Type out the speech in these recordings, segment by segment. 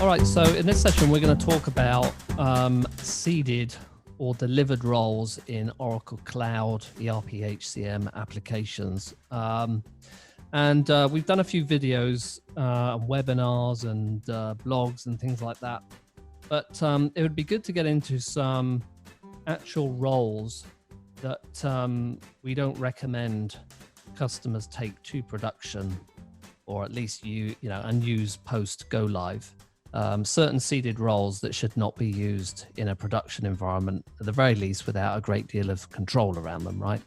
All right, so in this session, we're going to talk about seeded or delivered roles in Oracle Cloud, ERP, HCM applications. And we've done a few videos, webinars and blogs and things like that. But it would be good to get into some actual roles that we don't recommend customers take to production, or at least and use post go live. Certain seeded roles that should not be used in a production environment, at the very least, without a great deal of control around them, right?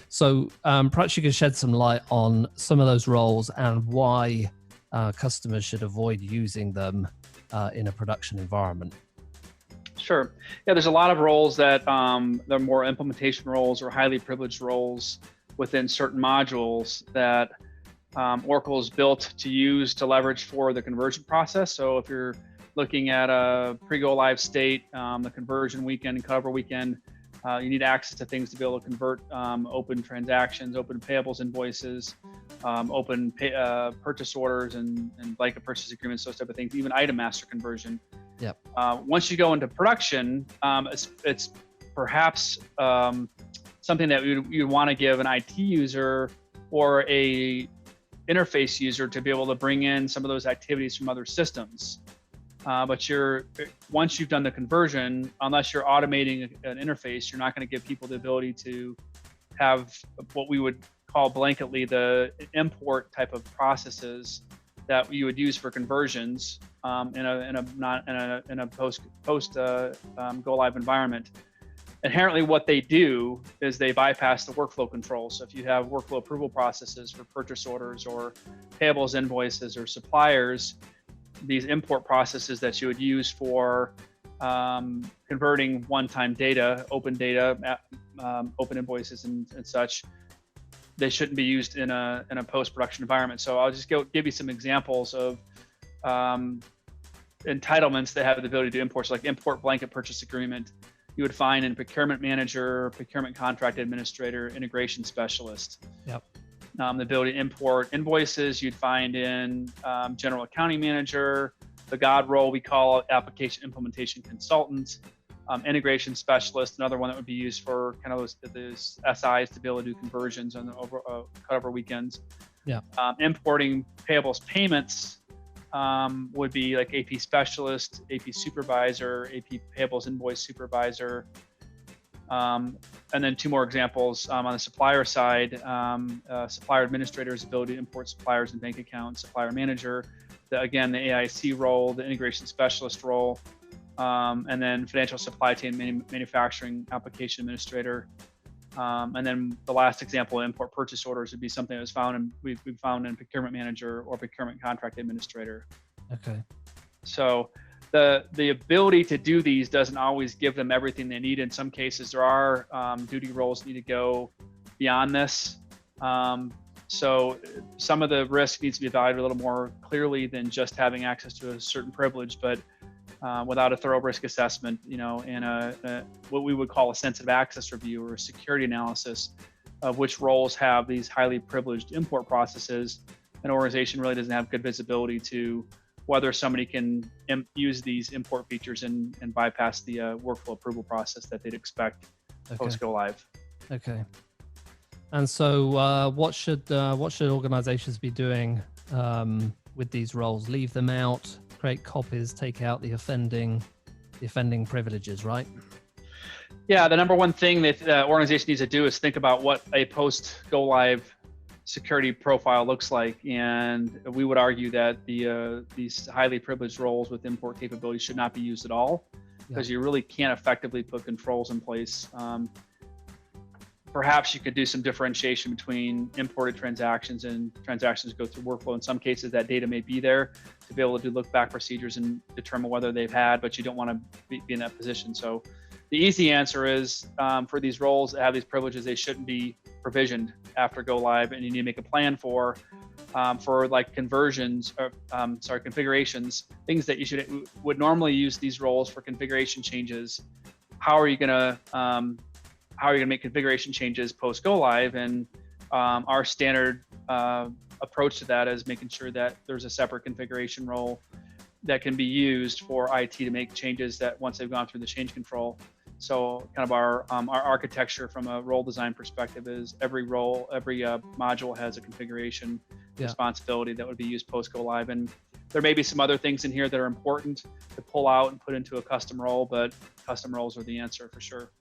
So perhaps you could shed some light on some of those roles and why customers should avoid using them in a production environment. Sure. Yeah, there's a lot of roles that they're more implementation roles or highly privileged roles within certain modules that Oracle is built to use to leverage for the conversion process. So if you're looking at a pre-go live state, the conversion weekend and cutover weekend, you need access to things to be able to convert open transactions, open payables invoices, open purchase orders and blanket purchase agreements, those type of things, even item master conversion. Yep. Once you go into production, it's perhaps something that you'd want to give an IT user or a interface user to be able to bring in some of those activities from other systems. But once you've done the conversion, unless you're automating an interface, you're not going to give people the ability to have what we would call blanketly the import type of processes that you would use for conversions in a post go live environment. Inherently, what they do is they bypass the workflow control. So if you have workflow approval processes for purchase orders or payables invoices or suppliers, these import processes that you would use for converting one-time data, open invoices and such, they shouldn't be used in a post-production environment. So I'll just give you some examples of entitlements that have the ability to import, so like import blanket purchase agreement. You would find in procurement manager, procurement contract administrator, integration specialist. Yep. The ability to import invoices, you'd find in general accounting manager, the God role we call application implementation consultant, integration specialist, another one that would be used for kind of those SIs to be able to do conversions on the cutover weekends. Yeah. Importing payables payments would be like AP specialist, AP supervisor, AP payables invoice supervisor. And then two more examples on the supplier side, supplier administrator's ability to import suppliers and bank accounts, supplier manager, the AIC role, the integration specialist role, and then financial supply chain manufacturing application administrator. And then the last example, import purchase orders, would be something that was found we've found in procurement manager or procurement contract administrator. Okay. So the ability to do these doesn't always give them everything they need. In some cases, there are duty roles that need to go beyond this. So some of the risk needs to be evaluated a little more clearly than just having access to a certain privilege, but without a thorough risk assessment, and what we would call a sensitive access review or a security analysis of which roles have these highly privileged import processes, an organization really doesn't have good visibility to whether somebody can use these import features and bypass the workflow approval process that they'd expect post go live. Okay. And so what should organizations be doing with these roles? Leave them out, create copies, take out the offending privileges, right? Yeah, the number one thing that the organization needs to do is think about what a post go live security profile looks like, and we would argue that these highly privileged roles with import capabilities should not be used at all, because you really can't effectively put controls in place. Perhaps you could do some differentiation between imported transactions and transactions go through workflow. In some cases, that data may be there to be able to do look-back procedures and determine whether they've had, but you don't want to be in that position. So the easy answer is for these roles that have these privileges, they shouldn't be provisioned after go live, and you need to make a plan for like conversions, or configurations, things that you would normally use these roles for configuration changes. How are you going to make configuration changes post go live? And our standard approach to that is making sure that there's a separate configuration role that can be used for IT to make changes that once they've gone through the change control. So kind of our architecture from a role design perspective is every role, every module has a configuration responsibility that would be used post go live. And there may be some other things in here that are important to pull out and put into a custom role, but custom roles are the answer for sure.